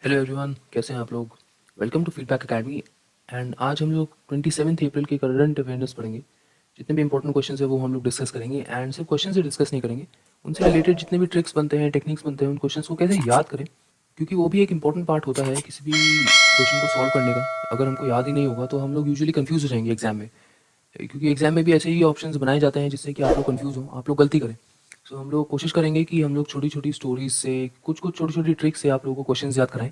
Hello everyone, कैसे हैं आप लोग। Welcome to feedback academy. And आज हम लोग 27 अप्रैल के करंट अवेयरनेस पढ़ेंगे। जितने भी इंपॉर्टेंट क्वेश्चन है वो हम लोग डिस्कस करेंगे। एंड सिर्फ क्वेश्चन से डिस्कस नहीं करेंगे, उनसे रिलेटेड जितने भी ट्रिक्स बनते हैं, टेक्निक्स बनते हैं, उन क्वेश्चन को कैसे याद करें, क्योंकि वो भी एक इंपॉर्टेंट पार्ट होता है किसी भी क्वेश्चन को सॉल्व करने का। अगर हमको याद ही नहीं होगा तो हम लोग यूजुअली कन्फ्यूज हो जाएंगे एग्जाम में, क्योंकि एग्जाम में भी ऐसे ही ऑप्शंस बनाए जाते हैं जिससे कि आप लोग कन्फ्यूज हो, आप लोग गलती करें। सो हम लोग कोशिश करेंगे कि हम लोग छोटी छोटी स्टोरीज से, कुछ कुछ छोटी छोटी ट्रिक्स से आप लोगों को क्वेश्चन याद कराएं,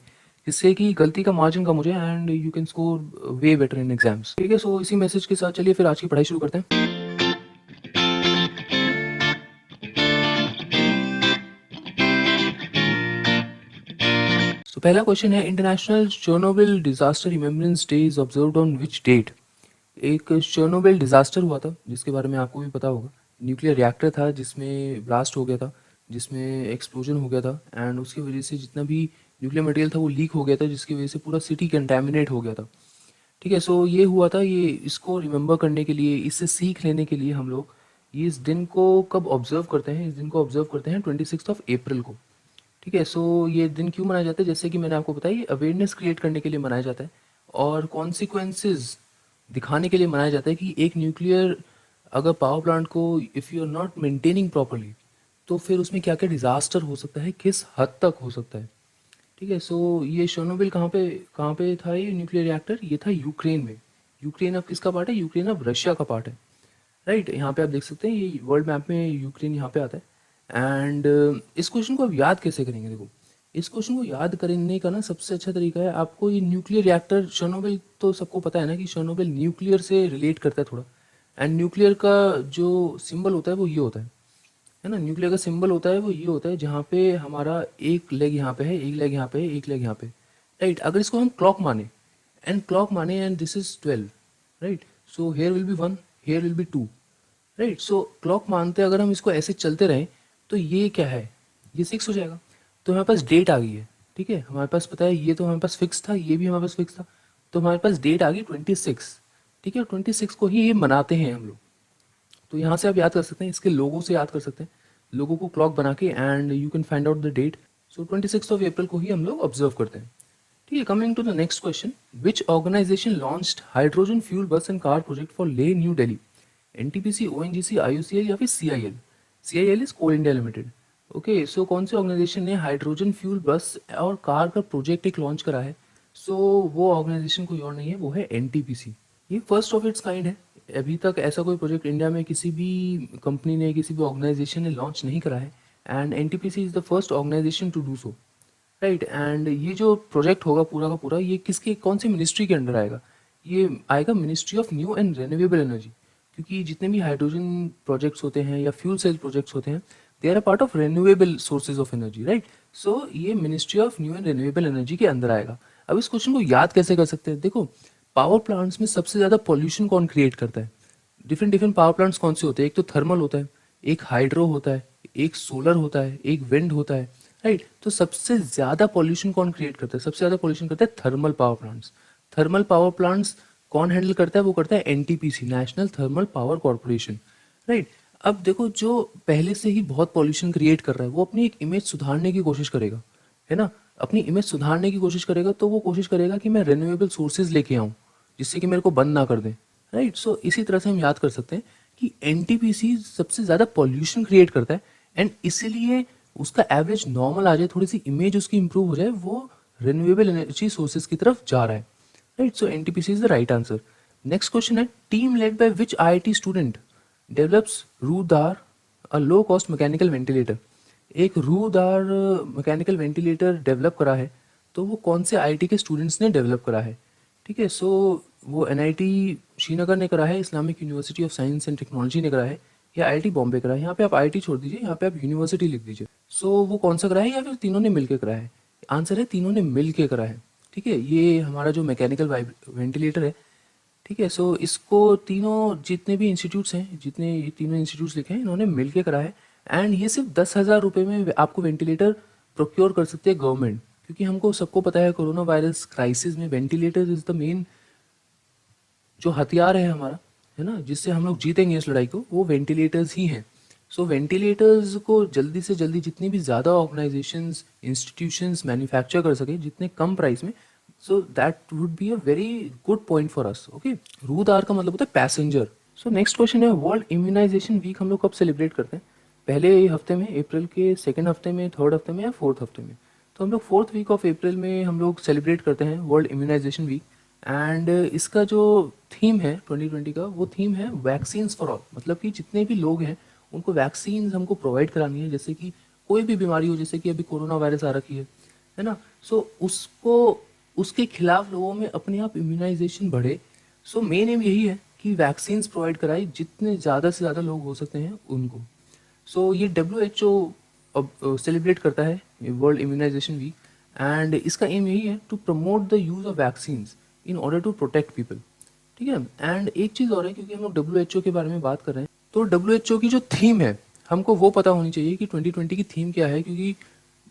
जिससे कि गलती का मार्जिन कम हो जाए and you can score way better in exams. ठीक है, सो इसी मैसेज के साथ चलिए फिर आज की पढ़ाई शुरू करते हैं। पहला क्वेश्चन है, international Chernobyl disaster remembrance day is observed on which date. एक चर्नोबिल डिजास्टर हुआ था जिसके बारे में आपको भी पता होगा। न्यूक्लियर रिएक्टर था जिसमें ब्लास्ट हो गया था, जिसमें एक्सप्लोजन हो गया था, एंड उसकी वजह से जितना भी न्यूक्लियर मटेरियल था वो लीक हो गया था, जिसकी वजह से पूरा सिटी कंटेमिनेट हो गया था। ठीक है, सो ये हुआ था। ये इसको रिमेम्बर करने के लिए, इससे सीख लेने के लिए हम लोग ये इस दिन को कब ऑब्जर्व करते हैं, इस दिन को ऑब्जर्व करते हैं 26 अप्रैल को। ठीक है, सो ये दिन क्यों मनाया जाता है, जैसे कि मैंने आपको बताया, ये अवेयरनेस क्रिएट करने के लिए मनाया जाता है और कॉन्सिक्वेंसेस दिखाने के लिए मनाया जाता है कि एक न्यूक्लियर अगर पावर प्लांट को if you are not maintaining properly तो फिर उसमें क्या क्या डिज़ास्टर हो सकता है, किस हद तक हो सकता है। ठीक है, सो ये शोनोबिल कहाँ पे था, ये न्यूक्लियर रिएक्टर ये था यूक्रेन में। यूक्रेन अब किसका पार्ट है, यूक्रेन अब रशिया का पार्ट है। राइट, यहाँ पे आप देख सकते हैं ये वर्ल्ड मैप में यूक्रेन यहाँ पे आता है। एंड इस क्वेश्चन को आप याद कैसे करेंगे, देखो इस क्वेश्चन को याद करने का ना सबसे अच्छा तरीका है, आपको ये न्यूक्लियर रिएक्टर शर्नोबिल तो सबको पता है ना कि शर्नोबिल न्यूक्लियर से रिलेट करता है थोड़ा। एंड न्यूक्लियर का जो सिंबल होता है वो ये होता है ना, न्यूक्लियर का सिंबल होता है वो ये होता है, जहाँ पे हमारा एक लेग यहाँ पे है, एक लेग यहाँ पे है, एक लेग यहाँ पे। राइट, अगर इसको हम क्लॉक माने and this is 12। Right, so here will be 1, here will be 2। Right, so clock मानते अगर हम इसको ऐसे चलते रहें तो ये क्या है, ये 6 हो जाएगा। तो हमारे पास डेट आ गई है। ठीक है, हमारे पास पता है ये तो हमारे पास फिक्स था, ये भी हमारे पास फिक्स था। तो हमारे पास डेट आ गई 26। ठीक है, 26 को ही ये मनाते हैं हम लोग। तो यहाँ से आप याद कर सकते हैं, इसके लोगों से याद कर सकते हैं, लोगों को क्लॉक बना के, and you can find out the date. So 26 अप्रैल को ही हम लोग ऑब्जर्व करते हैं। ठीक है, coming to the next question, which organisation launched hydrogen fuel bus and car project for Leh New Delhi. NTPC, ONGC, IUCL या फिर CIL. CIL is Coal India Limited. Okay, so कौन सी ऑर्गेनाइजेशन ने हाइड्रोजन फ्यूल बस और कार का project एक launch करा है। सो वो ऑर्गेनाइजेशन कोई और नहीं है, वो है एनटीपीसी। ये फर्स्ट ऑफ इट्स काइंड है। अभी तक ऐसा कोई प्रोजेक्ट इंडिया में किसी भी कंपनी ने, किसी भी ऑर्गेनाइजेशन ने लॉन्च नहीं करा है, and NTPC is the first organisation to do so. Right, and ये जो प्रोजेक्ट होगा पूरा का पूरा, ये किसके, कौन सी मिनिस्ट्री के अंडर आएगा, ये आएगा ministry of new and renewable energy. क्योंकि जितने भी हाइड्रोजन प्रोजेक्ट्स होते हैं या फ्यूल सेल प्रोजेक्ट्स होते हैं, they are a part of renewable sources of energy. Right, so ये ministry of new and renewable energy के अंदर आएगा। अब इस क्वेश्चन को याद कैसे कर सकते हैं, देखो पावर प्लांट्स में सबसे ज़्यादा पॉल्यूशन कौन क्रिएट करता है। डिफरेंट डिफरेंट पावर प्लांट्स कौन से होते हैं, एक तो थर्मल होता है, एक हाइड्रो होता है, एक सोलर होता है, एक विंड होता है। राइट, तो सबसे ज़्यादा पॉल्यूशन कौन क्रिएट करता है, सबसे ज़्यादा पॉल्यूशन करता है thermal power plants. Thermal power plants कौन हैंडल करता है, वो करता है NTPC, national thermal power corporation. Right, अब देखो जो पहले से ही बहुत पॉल्यूशन क्रिएट कर रहा है वो अपनी एक इमेज सुधारने की कोशिश करेगा, है ना। अपनी इमेज सुधारने की कोशिश करेगा तो वो कोशिश करेगा कि मैं रिन्यूएबल सोर्सेज लेके आऊँ जिससे कि मेरे को बंद ना कर दें। राइट, सो इसी तरह से हम याद कर सकते हैं कि एनटीपीसी सबसे ज़्यादा पॉल्यूशन क्रिएट करता है, एंड इसीलिए उसका एवरेज नॉर्मल आ जाए, थोड़ी सी इमेज उसकी इंप्रूव हो जाए, वो रिन्यूएबल एनर्जी सोर्सेज की तरफ जा रहा है। Right, so NTPC is the right answer. Next question है, team led by which IIT student develops Rudaar a low cost mechanical ventilator. एक रूदार मैकेनिकल वेंटिलेटर डेवलप करा है, तो वो कौन से आईआईटी के स्टूडेंट्स ने डेवलप करा है। ठीक है, सो वो एनआईटी श्रीनगर ने करा है, Islamic university of science and technology ने करा है, या आईआईटी बॉम्बे करा है। यहाँ पे आप आईआईटी छोड़ दीजिए, यहाँ पे आप यूनिवर्सिटी लिख दीजिए। सो वो कौन सा करा है, या फिर तीनों ने मिलकर करा है। आंसर है तीनों ने मिल के करा है। ठीक है, ये हमारा जो मैकेनिकल वेंटिलेटर है। ठीक है, सो इसको तीनों जितने भी इंस्टीट्यूट्स हैं, जितने ये तीनों इंस्टीट्यूट्स लिखे हैं, इन्होंने मिल के करा है। एंड ये सिर्फ 10,000 रुपये में आपको वेंटिलेटर प्रोक्योर कर सकते हैं गवर्नमेंट, क्योंकि हमको सबको पता है कोरोना वायरस क्राइसिस में वेंटिलेटर इज द मेन जो हथियार है हमारा, है ना, जिससे हम लोग जीतेंगे इस लड़ाई को, वो वेंटिलेटर्स ही हैं। सो वेंटिलेटर्स को जल्दी से जल्दी जितनी भी ज़्यादा ऑर्गेनाइजेशंस इंस्टीट्यूशंस मैन्युफैक्चर कर सके जितने कम प्राइस में, so that would be a very good point for us. Okay, root R का मतलब होता है पैसेंजर। सो नेक्स्ट क्वेश्चन है, वर्ल्ड इम्यूनाइजेशन वीक हम लोग कब सेलिब्रेट करते हैं? पहले हफ्ते में, अप्रैल के सेकेंड हफ्ते में, थर्ड हफ्ते में या फोर्थ हफ्ते में? तो हम लोग फोर्थ वीक ऑफ अप्रैल में हम लोग सेलिब्रेट करते हैं वर्ल्ड इम्यूनाइजेशन वीक। एंड इसका जो थीम है 2020 का, वो थीम है वैक्सीन्स फॉर ऑल। मतलब कि जितने भी लोग हैं उनको वैक्सीन हमको प्रोवाइड करानी है, जैसे कि कोई भी बीमारी हो, जैसे कि अभी कोरोना वायरस आ रखी है ना। सो उसको, उसके खिलाफ लोगों में अपने आप इम्यूनाइजेशन बढ़े। सो मेन एम यही है कि वैक्सीन्स प्रोवाइड कराए जितने ज़्यादा से ज़्यादा लोग हो सकते हैं उनको। सो ये WHO अब सेलिब्रेट करता है वर्ल्ड इम्यूनाइजेशन वीक। एंड इसका एम यही है to promote the use of vaccines in order to protect people. ठीक है। एंड एक चीज़ और है, क्योंकि हम लोग WHO के बारे में बात कर रहे हैं, तो WHO की जो थीम है हमको वो पता होनी चाहिए कि 2020 की थीम क्या है, क्योंकि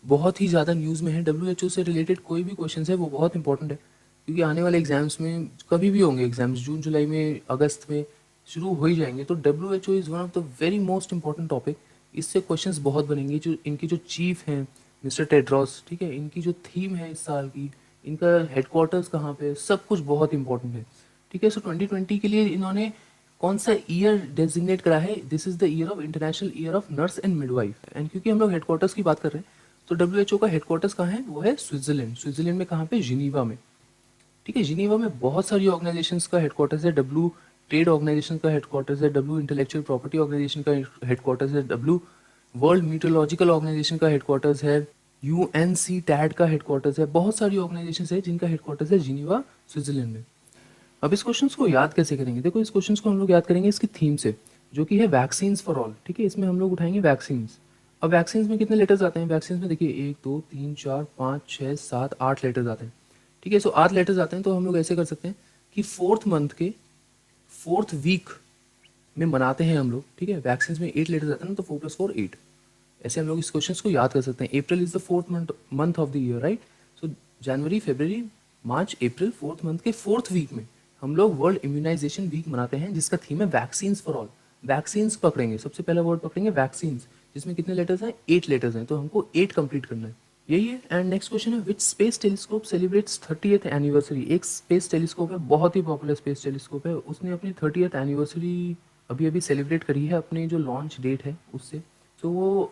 बहुत ही ज़्यादा न्यूज़ में है। WHO से रिलेटेड कोई भी क्वेश्चन है वो बहुत इंपॉर्टेंट है, क्योंकि आने वाले एग्जाम्स में कभी भी होंगे, एग्जाम्स जून जुलाई में, अगस्त में शुरू हो ही जाएंगे। तो WHO is one of the very most important topic. इससे क्वेश्चंस बहुत बनेंगे। जो इनके जो चीफ हैं मिस्टर टेड्रॉस, ठीक है, इनकी जो थीम है इस साल की, इनका हेडक्वार्टर्स कहाँ पे है, सब कुछ बहुत इंपॉर्टेंट है। ठीक है। सो 2020 के लिए इन्होंने कौन सा ईयर डेजिग्नेट करा है? This is the year of international year of nurse and midwife. And क्योंकि हम लोग हेडक्वार्टर्स की बात कर रहे हैं, तो WHO का हेडक्वार्टर्स कहाँ है? वो है स्विट्जरलैंड। स्विट्जरलैंड में कहाँ पे? जिनीवा में। ठीक है। जिनीवा में बहुत सारी ऑर्गेनाइजेशंस का हेडक्वार्टर्स है। डब्ल्यू ट्रेड ऑर्गेनाइजेशन का हेडक्वार्टर्स है, डब्ल्यू इंटेलेक्चुअल प्रॉपर्टी ऑर्गेनाइजेशन का हेडक्वार्टर्स है, डब्ल्यू वर्ल्ड मीटरोलॉजिकल ऑर्गेनाइजेशन का हेडक्वार्टर्स है, यूएनसी टैड का हेडक्वार्टर्स है। बहुत सारी ऑर्गेनाइजेशन है जिनका हेडक्वार्टर्स है जिनीवा, स्विट्जरलैंड में। अब इस क्वेश्चन को याद कैसे करेंगे? देखो, इस क्वेश्चन को हम लोग याद करेंगे इसकी थीम से, जो कि है वैक्सीन्स फॉर ऑल। ठीक है। इसमें हम लोग उठाएंगे वैक्सीन्स। अब वैक्सीन्स में कितने लेटर्स आते हैं? वैक्सीन्स में देखिए 1 2 3 4 5 6 7 8 लेटर्स आते हैं। ठीक है। सो 8 लेटर्स आते हैं, तो हम लोग ऐसे कर सकते हैं कि फोर्थ मंथ के फोर्थ वीक में मनाते हैं हम लोग। ठीक है। वैक्सीन्स में 8 लेटर्स आते हैं ना, तो 4 + 4 8। ऐसे हम लोग इस क्वेश्चन को याद कर सकते हैं। April is the fourth month of the year, right? So January, February, March, April, fourth month के फोर्थ वीक में हम लोग वर्ल्ड इम्यूनाइजेशन वीक मनाते हैं, जिसका थीम है वैक्सीन्स फॉर ऑल। वैक्सीन्स पकड़ेंगे, सबसे पहला वर्ड पकड़ेंगे वैक्सीन्स, जिसमें कितने लेटर्स हैं? 8 लेटर्स हैं, तो हमको 8 कंप्लीट करना है। यही है। एंड नेक्स्ट क्वेश्चन है, which space telescope celebrates 30th anniversary? एक स्पेस टेलीस्कोप है, बहुत ही पॉपुलर स्पेस टेलीस्कोप है, उसने अपनी 30th एनिवर्सरी अभी अभी सेलिब्रेट करी है, अपनी जो लॉन्च डेट है उससे। तो वो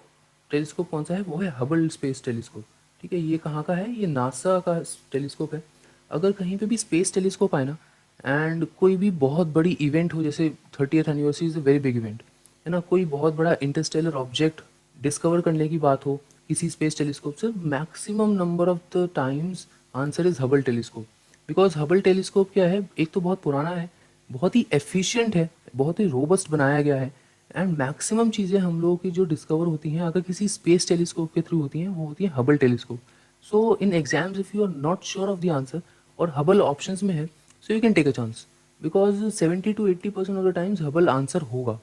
टेलीस्कोप कौन सा है? वो है हबल स्पेस टेलीस्कोप। ठीक है। ये कहाँ का है? ये नासा का टेलीस्कोप है। अगर कहीं पे भी स्पेस टेलीस्कोप आए ना, एंड कोई भी बहुत बड़ी इवेंट हो, जैसे 30th anniversary is a very big event, है ना, कोई बहुत बड़ा इंटरस्टेलर ऑब्जेक्ट डिस्कवर करने की बात हो किसी स्पेस टेलीस्कोप से, maximum number of the times answer is Hubble telescope. Because Hubble telescope क्या है, एक तो बहुत पुराना है, बहुत ही एफिशिएंट है, बहुत ही रोबस्ट बनाया गया है। एंड मैक्सिमम चीज़ें हम लोगों की जो डिस्कवर होती हैं, अगर किसी स्पेस टेलीस्कोप के थ्रू होती हैं, वो होती है Hubble telescope. So in exams if you are not sure of the answer और हबल ऑप्शंस में है, so you can take a chance, because 70 to 80% of the times Hubble answer होगा।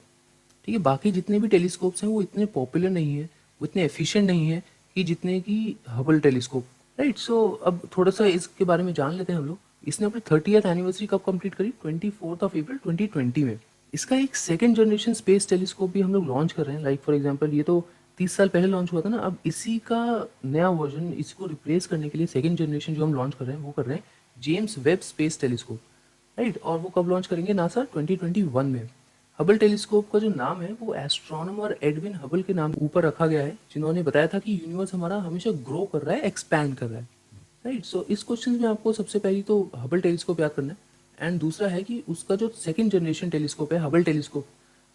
ठीक है। बाकी जितने भी टेलीस्कोप्स हैं वो इतने पॉपुलर नहीं है, वो इतने एफिशिएंट नहीं है कि जितने की हबल टेलीस्कोप, राइट? सो अब थोड़ा सा इसके बारे में जान लेते हैं हम लोग। इसने अपनी 30th एनिवर्सरी कब कंप्लीट करी? 24 अप्रैल 2020 में। इसका एक सेकंड जनरेशन स्पेस टेलीस्कोप भी हम लोग लॉन्च कर रहे हैं। लाइक फॉर एग्जांपल, ये तो 30 साल पहले लॉन्च हुआ था ना, अब इसी का नया वर्जन, इसको रिप्लेस करने के लिए सेकंड जनरेशन जो हम लॉन्च कर रहे हैं वो कर रहे हैं James Webb space telescope, right? और वो कब लॉन्च करेंगे? नासा 2021 में। हबल टेलीस्कोप का जो नाम है वो एस्ट्रोनॉमर एडविन हबल के नाम ऊपर रखा गया है, जिन्होंने बताया था कि यूनिवर्स हमारा हमेशा ग्रो कर रहा है, एक्सपैंड कर रहा है, राइट? सो इस क्वेश्चन में आपको सबसे पहले तो हबल टेलीस्कोप याद करना है। एंड दूसरा है कि उसका जो सेकंड जनरेशन टेलीस्कोप है हबल टेलीस्कोप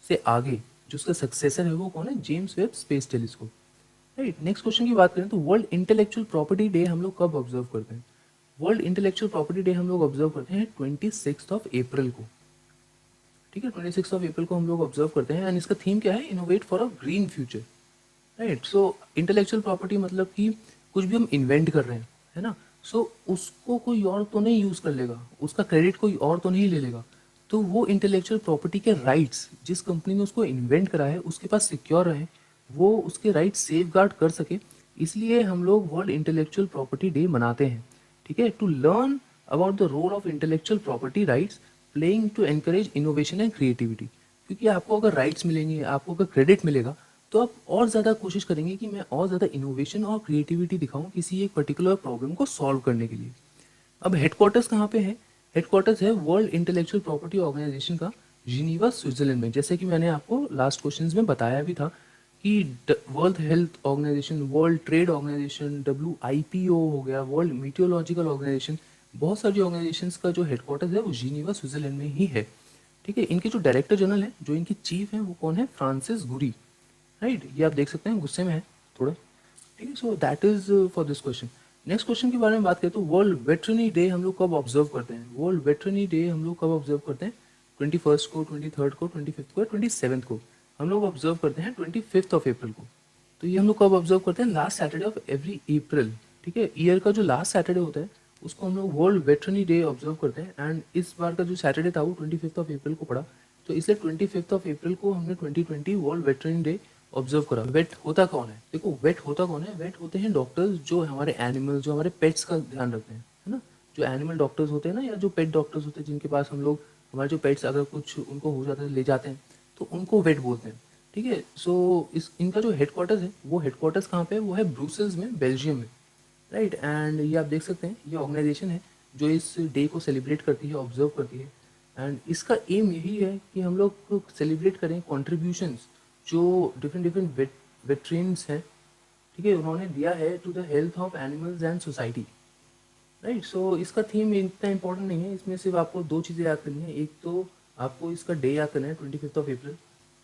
से आगे, जो उसका सक्सेसर है वो कौन है? James Webb space telescope, right? Next question की बात करें तो वर्ल्ड इंटेलेक्चुअल प्रॉपर्टी डे हम लोग कब ऑब्जर्व करते हैं? वर्ल्ड इंटेलेक्चुअल प्रॉपर्टी डे हम लोग ऑब्जर्व करते हैं 26 अप्रैल को। ठीक है। 26 अप्रैल को हम लोग ऑब्जर्व करते हैं। एंड इसका थीम क्या है? Innovate for a green future, right? So intellectual property मतलब कि कुछ भी हम इन्वेंट कर रहे हैं, है ना, सो उसको कोई और तो नहीं यूज़ कर लेगा, उसका क्रेडिट कोई और तो नहीं ले लेगा। तो वो इंटेलेक्चुअल प्रॉपर्टी के राइट्स जिस कंपनी ने उसको इन्वेंट करा है उसके पास सिक्योर रहें, वो उसके राइट्स सेफ गार्ड कर सके। इसलिए हम लोग वर्ल्ड इंटेलेक्चुअल प्रॉपर्टी डे मनाते हैं। ठीक है। To learn about the role of intellectual property rights playing to encourage innovation and creativity. क्योंकि आपको अगर राइट्स मिलेंगे, आपको अगर क्रेडिट मिलेगा, तो आप और ज़्यादा कोशिश करेंगे कि मैं और ज़्यादा इनोवेशन और क्रिएटिविटी दिखाऊं किसी एक पर्टिकुलर प्रॉब्लम को सॉल्व करने के लिए। अब हेडक्वार्टर्स कहाँ पे है? हेडक्वार्टर्स है वर्ल्ड इंटेलेक्चुअल प्रॉपर्टी ऑर्गेनाइजेशन का, जिनीवा स्विट्जरलैंड में। जैसे कि मैंने आपको लास्ट क्वेश्चंस में बताया भी था कि world health organisation, world trade organisation, WIPO हो गया, वर्ल्ड मीटियोलॉजिकल ऑर्गेनाइजेशन, बहुत सारी ऑर्गेनाइजेशंस का जो हेडक्वार्टर्स है वो जिनीवा स्विट्जरलैंड में ही है। ठीक है, इनके जो डायरेक्टर जनरल हैं, जो इनकी चीफ हैं, वो कौन है? फ्रांसिस गुरी। राइट, ये आप देख सकते हैं गुस्से में है थोड़ा। ठीक है, so that is for this question. Next question के बारे में बात करें तो वर्ल्ड वेटरनरी डे हम लोग कब ऑब्जर्व करते हैं? वर्ल्ड वेटरनरी डे हम लोग कब ऑब्जर्व करते हैं? 21st को, 23rd को, 25th को, 27th को। हम लोग ऑब्जर्व करते हैं 25th ऑफ अप्रैल को। तो ये हम लोग कब ऑब्जर्व करते हैं? लास्ट सैटरडे ऑफ एवरी अप्रैल। ठीक है, ईयर का जो लास्ट सैटरडे होता है उसको हम लोग वर्ल्ड वेटरनरी डे ऑब्जर्व करते हैं। एंड इस बार का जो सैटरडे था वो 25th ऑफ अप्रैल को पड़ा, तो इसलिए 25th ऑफ अप्रैल को हमने 2020 वर्ल्ड वेटरनरी डे ऑब्जर्व करा। वेट होता कौन है? देखो, वेट होता कौन है? वेट होते हैं डॉक्टर्स जो हमारे एनिमल, जो हमारे पेट्स का ध्यान रखते हैं, है ना। जो एनिमल डॉक्टर्स होते हैं ना, या जो पेट डॉक्टर्स होते हैं जिनके पास हम लोग हमारे जो पेट्स अगर कुछ उनको हो जाता है ले जाते हैं, तो उनको वेट बोलते हैं। ठीक है, सो इस इनका जो हेडक्वार्टर्स है वो हेडक्वार्टर्स कहाँ पे है? वो है ब्रुसेल्स में, बेल्जियम में। राइट, एंड ये आप देख सकते हैं ये ऑर्गेनाइजेशन है जो इस डे को सेलिब्रेट करती है, ऑब्जर्व करती है। एंड इसका एम यही है कि हम लोग सेलिब्रेट करें कॉन्ट्रीब्यूशंस जो डिफरेंट डिफरेंट वेटरेन्स हैं, ठीक है, उन्होंने दिया है to the health of animals and society. Right, so इसका थीम इतना इंपॉर्टेंट नहीं है, इसमें सिर्फ आपको दो चीज़ें याद करनी है। एक तो आपको इसका डे याद करना है 25th ऑफ अप्रैल,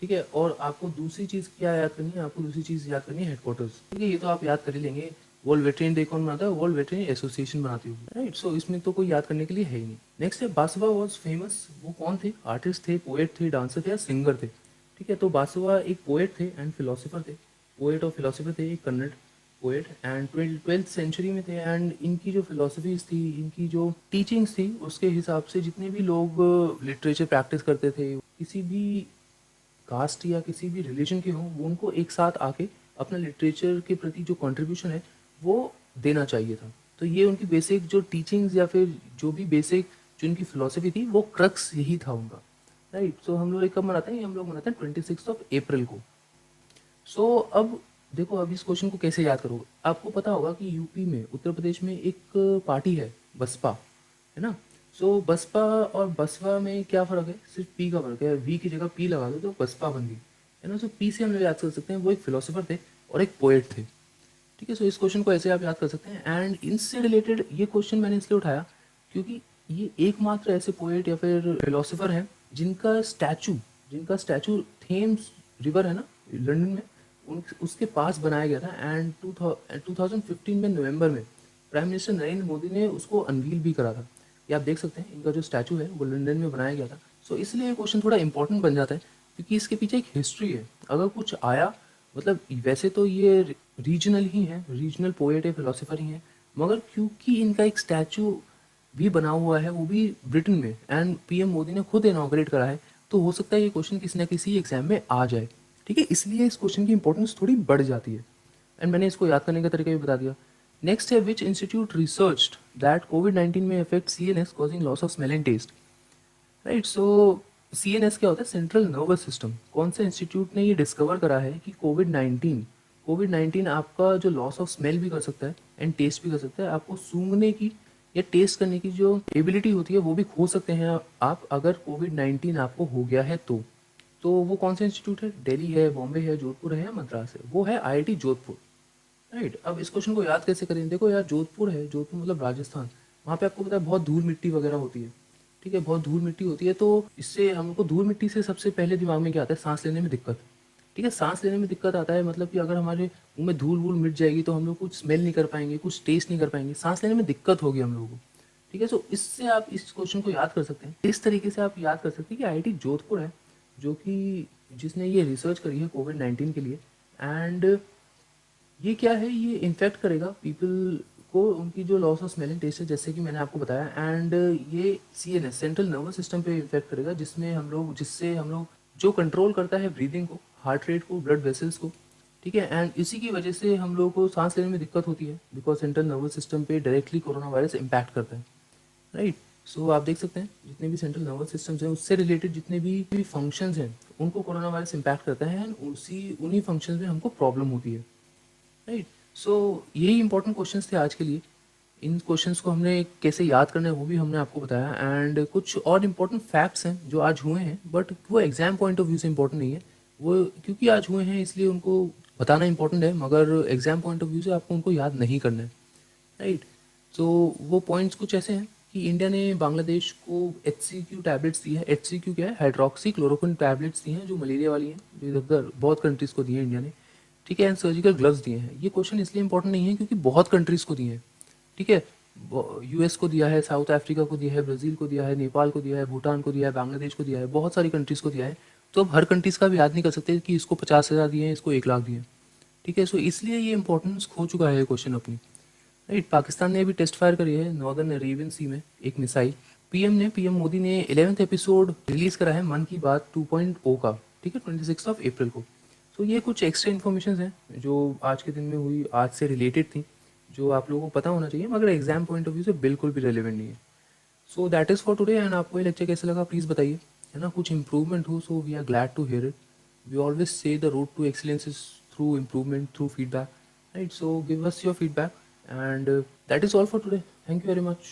ठीक है, और आपको दूसरी चीज़ क्या याद करनी है? आपको दूसरी चीज़ याद करनी है हेडक्वार्टर्स। ठीक है, ये तो आप याद कर ही लेंगे। वर्ल्ड वेटरनरी डे कौन बनाता है? वर्ल्ड वेटरनरी एसोसिएशन बनाती होगी। राइट, सो इसमें तो कोई याद करने के लिए है ही नहीं। नेक्स्ट है बासवा वॉज फेमस। वो कौन थे? आर्टिस्ट थे, पोएट थे, डांसर थे या सिंगर थे? ठीक है, तो बासवा एक पोएट थे एंड फिलोसोफर थे। पोएट और फिलोसोफर थे, एक Kannada poet, and 12th century में थे। एंड इनकी जो फिलोसफीज थी, इनकी जो टीचिंग्स थी, उसके हिसाब से जितने भी लोग लिटरेचर प्रैक्टिस करते थे, किसी भी कास्ट या किसी भी रिलीजन के हों, वो उनको एक साथ आके अपना लिटरेचर के प्रति जो कंट्रीब्यूशन है वो देना चाहिए था। तो ये उनकी बेसिक जो टीचिंग्स या फिर जो भी बेसिक जो इनकी फिलोसफी थी, वो क्रक्स यही था उनका। राइट, सो हम लोग ये कब मनाते हैं? हम लोग मनाते हैं 26th ऑफ अप्रैल को। सो अब देखो, अब इस क्वेश्चन को कैसे याद करोगे? आपको पता होगा कि यूपी में, उत्तर प्रदेश में एक पार्टी है बसपा, है ना। सो बसपा और बसपा में क्या फ़र्क है? सिर्फ पी का फ़र्क है। वी की जगह पी लगा दो तो बसपा बन गई, है ना। सो पी से हम लोग याद कर सकते हैं वो एक फिलोसोफर थे और एक पोएट थे। ठीक है, सो इस क्वेश्चन को ऐसे आप याद कर सकते हैं। एंड इनसे रिलेटेड ये क्वेश्चन मैंने इसलिए उठाया क्योंकि ये एकमात्र ऐसे पोएट या फिर फिलोसोफर हैं जिनका स्टैचू थेम्स रिवर है ना, लंदन में, उसके पास बनाया गया था। एंड 2015 में नवंबर में प्राइम मिनिस्टर नरेंद्र मोदी ने उसको अनवील भी करा था। ये आप देख सकते हैं, इनका जो स्टैचू है वो लंदन में बनाया गया था। सो इसलिए ये क्वेश्चन थोड़ा इंपॉर्टेंट बन जाता है क्योंकि इसके पीछे एक हिस्ट्री है। अगर कुछ आया, मतलब वैसे तो ये रीजनल ही हैं, रीजनल पोएट है, फिलोसोफर ही हैं, मगर क्योंकि इनका एक स्टैचू भी बना हुआ है वो भी ब्रिटेन में, एंड पीएम मोदी ने खुद इनॉग्रेट करा है, तो हो सकता है ये क्वेश्चन किसी ना किसी एग्जाम में आ जाए। ठीक है, इसलिए इस क्वेश्चन की इंपॉर्टेंस थोड़ी बढ़ जाती है। एंड मैंने इसको याद करने का तरीका भी बता दिया। नेक्स्ट है विच इंस्टीट्यूट रिसर्च दैट कोविड-19 में affect CNS causing loss of smell and taste. Right, so CNS क्या होता है? Central nervous system. कौन से इंस्टीट्यूट ने ये डिस्कवर करा है कि कोविड 19 आपका जो लॉस ऑफ स्मेल भी कर सकता है एंड टेस्ट भी कर सकता है। आपको सूंघने की या टेस्ट करने की जो एबिलिटी होती है वो भी खो सकते हैं आप, अगर कोविड 19 आपको हो गया है तो वो कौन सा इंस्टीट्यूट है? दिल्ली है, बॉम्बे है, जोधपुर है या मद्रास है? वो है IIT जोधपुर। राइट, अब इस क्वेश्चन को याद कैसे करें? देखो यार, जोधपुर है, जोधपुर मतलब राजस्थान। वहाँ पे आपको पता है बहुत धूल मिट्टी वगैरह होती है। ठीक है, बहुत धूल मिट्टी होती है, तो इससे हमको धूल मिट्टी से सबसे पहले दिमाग में क्या आता है? सांस लेने में दिक्कत। ठीक है, सांस लेने में दिक्कत आता है, मतलब कि अगर हमारे मुंह में धूल वूल मिट जाएगी तो हम लोग कुछ स्मेल नहीं कर पाएंगे, कुछ टेस्ट नहीं कर पाएंगे, सांस लेने में दिक्कत होगी हम लोगों को। ठीक है, सो इससे आप इस क्वेश्चन को याद कर सकते हैं। इस तरीके से आप याद कर सकते हैं कि IIT जोधपुर है जो कि जिसने ये रिसर्च करी है कोविड 19 के लिए। एंड ये क्या है? ये इन्फेक्ट करेगा पीपल को, उनकी जो लॉस ऑफ स्मेलिंग टेस्ट है, जैसे कि मैंने आपको बताया। एंड ये CNS सेंट्रल नर्वस सिस्टम पे इन्फेक्ट करेगा, जिससे हम लोग जो कंट्रोल करता है ब्रीदिंग को, हार्ट रेट को, ब्लड वेसल्स को। ठीक है, एंड इसी की वजह से हम लोग को सांस लेने में दिक्कत होती है, बिकॉज सेंट्रल नर्वस सिस्टम पे डायरेक्टली कोरोना वायरस इम्पैक्ट करता है। राइट, सो आप देख सकते हैं जितने भी सेंट्रल नर्वस सिस्टम्स हैं उससे रिलेटेड जितने भी फंक्शंस हैं उनको कोरोना वायरस इम्पैक्ट करता है एंड उन्हीं फंक्शंस में हमको प्रॉब्लम होती है, राइट। सो यही इंपॉर्टेंट क्वेश्चंस थे आज के लिए। इन क्वेश्चंस को हमने कैसे याद करना है वो भी हमने आपको बताया एंड कुछ और इम्पोर्टेंट फैक्ट्स हैं जो आज हुए हैं बट वो एग्जाम पॉइंट ऑफ व्यू से इम्पोर्टेंट नहीं है। वो क्योंकि आज हुए हैं इसलिए उनको बताना इंपॉर्टेंट है, मगर एग्जाम पॉइंट ऑफ व्यू से आपको उनको याद नहीं करना है, राइट। तो वो पॉइंट्स कुछ ऐसे हैं कि इंडिया ने बांग्लादेश को HCQ टैबलेट्स दी है। HCQ क्या है? हाइड्रोक्सी क्लोरोक्विन टैबलेट्स दी हैं जो मलेरिया वाली हैं, जो इधर उधर बहुत कंट्रीज़ को दी है इंडिया ने, ठीक है। एंड सर्जिकल ग्लव्स दिए हैं। ये क्वेश्चन इसलिए इंपॉर्टेंट नहीं है क्योंकि बहुत कंट्रीज़ को दिए हैं, ठीक है। US को दिया है, साउथ अफ्रीका को दिया है, ब्राज़ील को दिया है, नेपाल को दिया है, भूटान को दिया है, बांग्लादेश को दिया है, बहुत सारी कंट्रीज़ को दिया है। तो अब हर कंट्रीज़ का भी याद नहीं कर सकते कि इसको 50,000 दिए हैं, इसको 1 लाख दिए हैं, ठीक है। सो इसलिए ये इंपॉर्टेंस खो चुका है ये क्वेश्चन अपनी, राइट। पाकिस्तान ने अभी टेस्ट फायर करी है नॉर्दर्न अरेबियन सी में एक मिसाइल। पीएम मोदी ने 11th एपिसोड रिलीज करा है मन की बात 2.0 का, ठीक है, 26 अप्रैल को। तो ये कुछ एक्स्ट्रा इन्फॉर्मेशन हैं जो आज के दिन में हुई, आज से रिलेटेड थी, जो आप लोगों को पता होना चाहिए मगर एग्जाम पॉइंट ऑफ व्यू से बिल्कुल भी रेलिवेंट नहीं है। So that is for today and आपको ये लेक्चर कैसा लगा प्लीज़ बताइए, है ना। कुछ इंप्रूवमेंट हो so we are glad to hear it. We always say the road to excellence is through improvement, through feedback, right? So give us your feedback and that is all for today. Thank you very much.